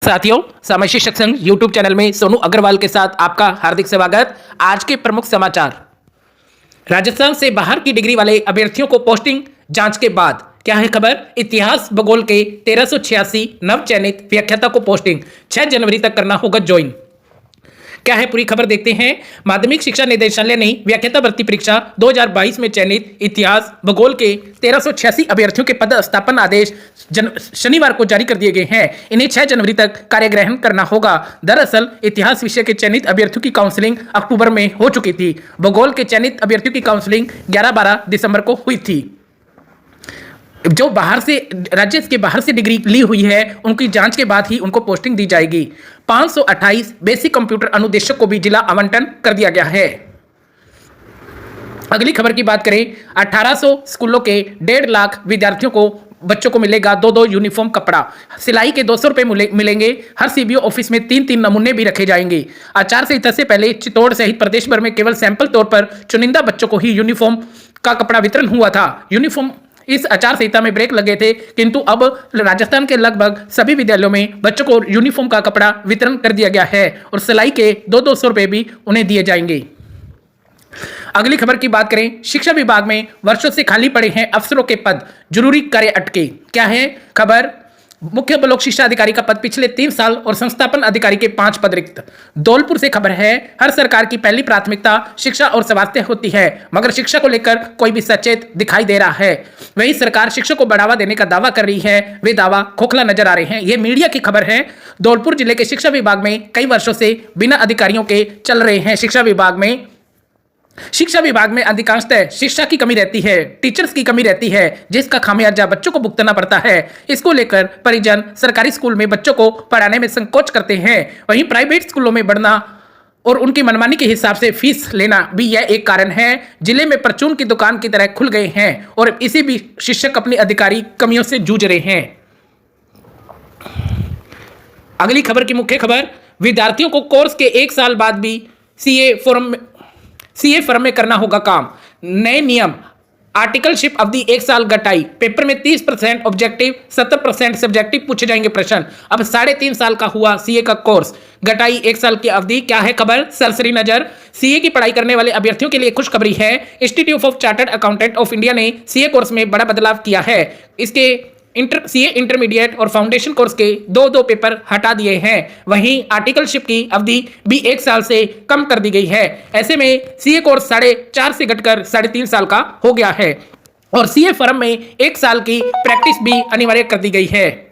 साथियों, समय शिक्षक संघ यूट्यूब चैनल में सोनू अग्रवाल के साथ आपका हार्दिक स्वागत। आज के प्रमुख समाचार। राजस्थान से बाहर की डिग्री वाले अभ्यर्थियों को पोस्टिंग जांच के बाद क्या है खबर। इतिहास भूगोल के 1386 नव चयनित व्याख्याता को पोस्टिंग 6 जनवरी तक करना होगा ज्वाइन। क्या है पूरी खबर देखते हैं। माध्यमिक शिक्षा निदेशालय ने व्याख्याता भर्ती परीक्षा 2022 में चयनित इतिहास भूगोल के 1386 अभ्यर्थियों के पद स्थापन आदेश शनिवार को जारी कर दिए गए हैं। इन्हें 6 जनवरी तक कार्यग्रहण करना होगा। दरअसल इतिहास विषय के चयनित अभ्यर्थियों की काउंसलिंग अक्टूबर में हो चुकी थी। भूगोल के चयनित अभ्यर्थियों की काउंसलिंग 11-12 दिसंबर को हुई थी। जो बाहर से राज्य के बाहर से डिग्री ली हुई है उनकी जांच के बाद ही उनको पोस्टिंग दी जाएगी। 528 बेसिक कंप्यूटर अनुदेशक को भी जिला आवंटन कर दिया गया है। अगली खबर की बात करें, 1800 स्कूलों के 1.5 लाख विद्यार्थियों को बच्चों को मिलेगा 2-2 यूनिफॉर्म कपड़ा। सिलाई के 200 रुपए मिलेंगे। हर सीबीओ ऑफिस में 3-3 नमूने भी रखे जाएंगे। आचार संहिता से पहले चित्तौड़ सहित प्रदेश भर में केवल सैंपल तौर पर चुनिंदा बच्चों को ही यूनिफॉर्म का कपड़ा वितरण हुआ था। यूनिफॉर्म इस आचार संहिता में ब्रेक लगे थे, किंतु अब राजस्थान के लगभग सभी विद्यालयों में बच्चों को यूनिफॉर्म का कपड़ा वितरण कर दिया गया है और सिलाई के 200 रुपए भी उन्हें दिए जाएंगे। अगली खबर की बात करें, शिक्षा विभाग में वर्षों से खाली पड़े हैं अफसरों के पद, जरूरी कार्य अटके। क्या है खबर। मुख्य ब्लॉक शिक्षा अधिकारी का पद पिछले 3 साल और संस्थापन अधिकारी के 5 पद रिक्त। धौलपुर से खबर है, हर सरकार की पहली प्राथमिकता शिक्षा और स्वास्थ्य होती है, मगर शिक्षा को लेकर कोई भी सचेत दिखाई दे रहा है। वही सरकार शिक्षा को बढ़ावा देने का दावा कर रही है, वे दावा खोखला नजर आ रहे हैं। यह मीडिया की खबर है। धौलपुर जिले के शिक्षा विभाग में कई वर्षों से बिना अधिकारियों के चल रहे हैं। शिक्षा विभाग में अधिकांशतः शिक्षा की कमी रहती है, टीचर्स की कमी रहती है, जिसका खामियाजा बच्चों को भुगतना पड़ता है। इसको लेकर परिजन सरकारी स्कूल में बच्चों को पढ़ाने में संकोच करते हैं। वहीं प्राइवेट स्कूलों में बढ़ना और उनकी मनमानी के हिसाब से फीस लेना भी यह एक कारण है। जिले में परचून की दुकान की तरह खुल गए हैं और इसी भी शिक्षक अपनी अधिकारी कमियों से जूझ रहे हैं। अगली खबर की मुख्य खबर, विद्यार्थियों को कोर्स के 1 साल बाद भी सीए फर्म में करना होगा काम। नए नियम, आर्टिकलशिप अवधि 1 साल घटाई। पेपर में 30% ऑब्जेक्टिव 70% सब्जेक्टिव पूछे जाएंगे प्रश्न। अब 3.5 साल का हुआ सीए का कोर्स, घटाई 1 साल की अवधि। क्या है खबर। सरसरी नजर। सीए की पढ़ाई करने वाले अभ्यर्थियों के लिए खुशखबरी है। Institute of chartered accountant of India ने सीए कोर्स में बड़ा बदलाव किया है। इसके सीए इंटरमीडिएट और फाउंडेशन कोर्स के 2 पेपर हटा दिए हैं। वहीं आर्टिकलशिप की अवधि भी 1 साल से कम कर दी गई है। ऐसे में सीए कोर्स 4.5 से घटकर 3.5 साल का हो गया है और सीए फर्म में 1 साल की प्रैक्टिस भी अनिवार्य कर दी गई है।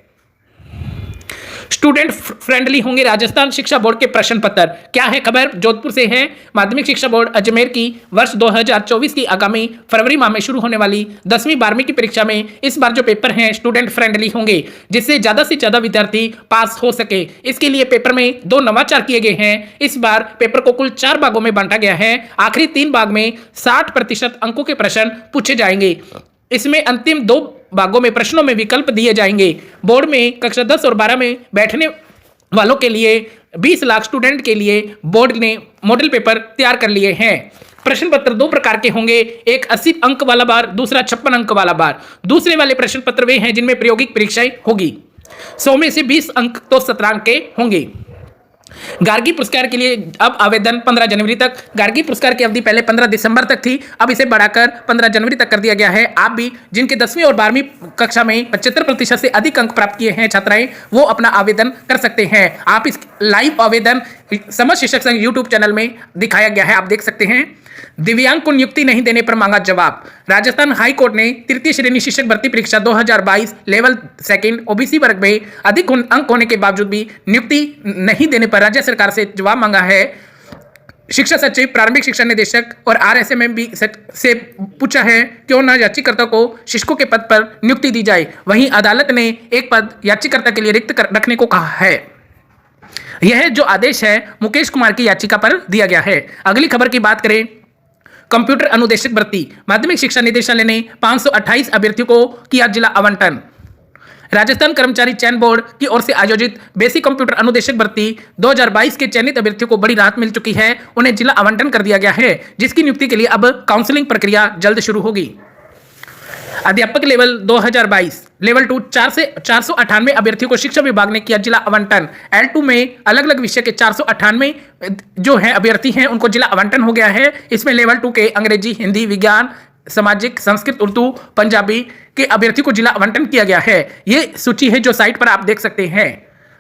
स्टूडेंट फ्रेंडली होंगे राजस्थान शिक्षा बोर्ड के प्रश्न पत्र। क्या है खबर। जोधपुर से है, माध्यमिक शिक्षा बोर्ड अजमेर की वर्ष 2024 की आगामी फरवरी माह में शुरू होने वाली 10वीं 12वीं की परीक्षा में इस बार जो पेपर हैं स्टूडेंट फ्रेंडली होंगे, जिससे ज्यादा से ज्यादा विद्यार्थी पास हो सके। इसके लिए पेपर में 2 नवाचार किए गए हैं। इस बार पेपर को कुल 4 भागों में बांटा गया है। आखिरी 3 भाग में 60% अंकों के प्रश्न पूछे जाएंगे। इसमें अंतिम 2 भागों में प्रश्नों में विकल्प दिए जाएंगे। बोर्ड में कक्षा 10 और 12 में बैठने वालों के लिए 20 लाख स्टूडेंट के लिए बोर्ड ने मॉडल पेपर तैयार कर लिए हैं। प्रश्न पत्र 2 प्रकार के होंगे, एक 80 अंक वाला बार, दूसरा 56 अंक वाला बार। दूसरे वाले प्रश्न पत्र वे हैं जिनमें प्रायोगिक परीक्षाएं होगी। 100 में से 20 अंक तो 17 अंक के होंगे। गार्गी पुरस्कार के लिए अब आवेदन 15 जनवरी तक। गार्गी पुरस्कार की अवधि पहले 15 दिसंबर तक थी, अब इसे बढ़ाकर 15 जनवरी तक कर दिया गया है। आप भी जिनके 10वीं और 12वीं कक्षा में 75% से अधिक अंक प्राप्त किए हैं छात्राएं, वो अपना आवेदन कर सकते हैं। आप इस लाइव आवेदन समझ शिक्षक संघ यूट्यूब चैनल में दिखाया गया है, आप देख सकते हैं। दिव्यांग को नियुक्ति नहीं देने पर मांगा जवाब। राजस्थान हाई कोर्ट ने तृतीय श्रेणी शिक्षक भर्ती परीक्षा 2022 लेवल 2 ओबीसी वर्ग में अधिक अंक होने के बावजूद भी नियुक्ति नहीं देने पर राज्य सरकार से जवाब मांगा है। शिक्षा सचिव, प्रारंभिक शिक्षा निदेशक और आरएसएमएम से पूछा है क्यों न याचिकाकर्ता को शिक्षकों के पद पर नियुक्ति दी जाए। वहीं अदालत ने एक पद याचिकाकर्ता के लिए रिक्त रखने को कहा है। यह जो आदेश है मुकेश कुमार की याचिका पर दिया गया है। अगली खबर की बात करें, कंप्यूटर अनुदेशक भर्ती। माध्यमिक शिक्षा निदेशालय ने 528 अभ्यर्थियों को किया जिला आवंटन। राजस्थान कर्मचारी चयन बोर्ड की ओर से आयोजित बेसिक कंप्यूटर अनुदेशक भर्ती 2022 के चयनित अभ्यर्थियों को बड़ी राहत मिल चुकी है। उन्हें जिला आवंटन कर दिया गया है, जिसकी नियुक्ति के लिए अब काउंसलिंग प्रक्रिया जल्द शुरू होगी। अध्यापक लेवल 2022 लेवल 2 498 अभ्यर्थियों को शिक्षा विभाग ने किया जिला आवंटन। L2 में अलग अलग विषय के 498 जो है अभ्यर्थी हैं उनको जिला आवंटन हो गया है। इसमें लेवल 2 के अंग्रेजी, हिंदी, विज्ञान, सामाजिक, संस्कृत, उर्दू, पंजाबी के अभ्यर्थियों को जिला आवंटन किया गया है। ये सूची है जो साइट पर आप देख सकते हैं।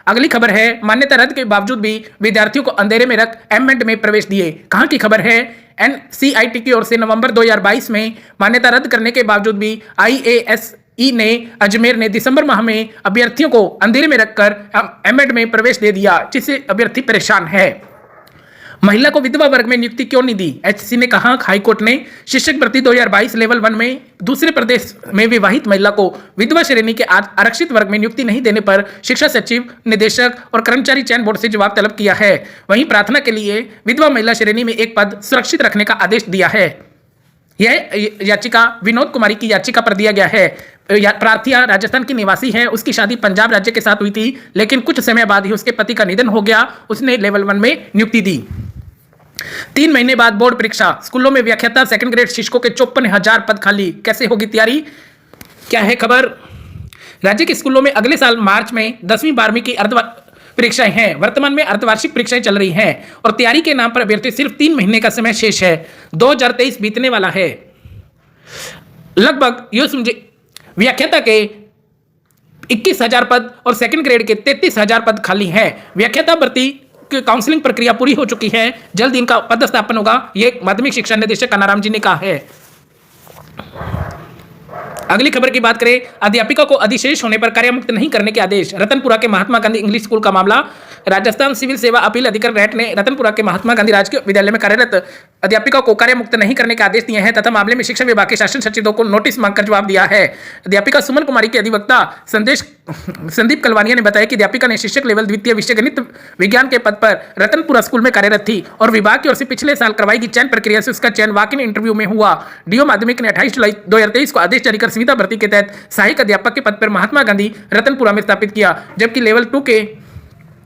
अगली खबर है, मान्यता रद्द के बावजूद भी विद्यार्थियों को अंधेरे में रख एमएड में प्रवेश दिए। कहां की खबर है? एनसीईआरटी की ओर से नवंबर 2022 में मान्यता रद्द करने के बावजूद भी आईएएसई ने अजमेर ने दिसंबर माह में अभ्यर्थियों को अंधेरे में रखकर एमएड में प्रवेश दे दिया, जिससे अभ्यर्थी परेशान है। महिला को विधवा वर्ग में नियुक्ति क्यों नहीं दी? एचसी ने कहा, हाईकोर्ट ने शिक्षक भर्ती 2022 लेवल 1 में दूसरे प्रदेश में विवाहित महिला को विधवा श्रेणी के आरक्षित वर्ग में नियुक्ति नहीं देने पर शिक्षा सचिव, निदेशक और कर्मचारी चयन बोर्ड से जवाब तलब किया है। वहीं प्रार्थना के लिए विधवा महिला श्रेणी में एक पद सुरक्षित रखने का आदेश दिया है। यह याचिका विनोद कुमारी की याचिका पर दिया गया है। प्रार्थिया राजस्थान की निवासी है। उसकी शादी पंजाब राज्य के साथ हुई थी, लेकिन कुछ समय बाद ही उसके पति का निधन हो गया। उसने लेवल 1 में नियुक्ति दी। 3 महीने बाद बोर्ड परीक्षा, स्कूलों में व्याख्याता सेकंड ग्रेड शिक्षकों के 54,000 पद खाली, कैसे होगी तैयारी? क्या है खबर? राज्य के स्कूलों में अगले साल मार्च में 10वीं 12वीं की परीक्षाएं हैं। वर्तमान में अर्धवार्षिक परीक्षाएं चल रही हैं और तैयारी के नाम पर अभ्यर्थी सिर्फ 3 महीने का समय शेष है। 2023 बीतने वाला है। लगभग यूं समझे व्याख्याता के 21,000 पद और सेकंड ग्रेड के 33,000 पद खाली हैं। व्याख्याता भर्ती की काउंसलिंग प्रक्रिया पूरी हो चुकी है, जल्द इनका पदस्थापन होगा, ये माध्यमिक शिक्षा निदेशक कानाराम जी ने कहा है। अगली खबर की बात करें, अध्यापिका को अधिशेष होने पर कार्यमुक्त नहीं करने के आदेश। रतनपुरा के महात्मा गांधी इंग्लिश स्कूल का मामला। राजस्थान सिविल सेवा अपील अधिकारी रैट ने रतनपुरा के महात्मा गांधी राजकीय विद्यालय में कार्यरत अध्यापिका को कार्यमुक्त नहीं करने के आदेश दिए हैं तथा मामले में शिक्षा विभाग के शासन सचिवों को नोटिस मांगकर जवाब दिया है। अध्यापिका सुमन कुमारी के अधिवक्ता संदीप कलवानिया ने बताया कि अध्यापिका ने शिक्षक लेवल द्वितीय विषय गणित विज्ञान के पद पर रतनपुरा स्कूल में कार्यरत थी और विभाग की ओर से पिछले साल करवाई गई चयन प्रक्रिया से उसका चयन वॉक इन इंटरव्यू में हुआ। डीओ माध्यमिक ने 28 जुलाई 2023 को आदेश जारी कर संविदा भर्ती के तहत सहायक अध्यापक के पद पर महात्मा गांधी रतनपुरा में स्थापित किया, जबकि लेवल 2 के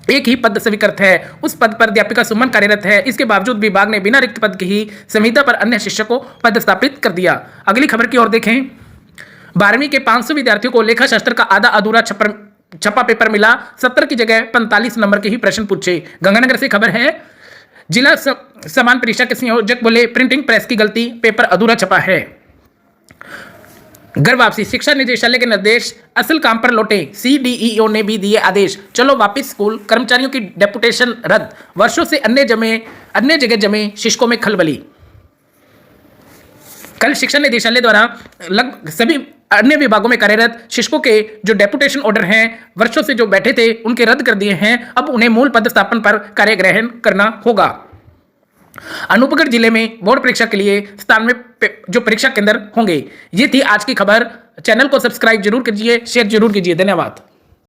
एक ही पद स्वीकृत है। उस पद पर अध्यापिका सुमन कार्यरत है। इसके बावजूद विभाग ने बिना रिक्त पद की ही संविदा पर अन्य शिक्षकों को पदस्थापित कर दिया। अगली खबर की ओर देखें, 12वीं के 500 विद्यार्थियों को लेखा शास्त्र का आधा अधूरा छपा पेपर मिला। 70 की जगह 45 नंबर के ही प्रश्न पूछे। गंगानगर से खबर है, जिला समान परीक्षा के संयोजक बोले प्रिंटिंग प्रेस की गलती, पेपर अधूरा छपा है। घर वापसी, शिक्षा निदेशालय के निर्देश, असल काम पर लौटे। सीडीईओ ने भी दिए आदेश, चलो वापस स्कूल। कर्मचारियों की डेपुटेशन रद्द। वर्षों से अन्य जगह जमे शिक्षकों में खलबली। कल शिक्षा निदेशालय द्वारा लगभग सभी अन्य विभागों में कार्यरत शिक्षकों के जो डेपुटेशन ऑर्डर हैं वर्षों से जो बैठे थे उनके रद्द कर दिए हैं। अब उन्हें मूल पदस्थापन पर कार्य ग्रहण करना होगा। अनूपगढ़ जिले में बोर्ड परीक्षा के लिए 97 जो परीक्षा केंद्र होंगे। ये थी आज की खबर। चैनल को सब्सक्राइब जरूर कीजिए, शेयर जरूर कीजिए। धन्यवाद।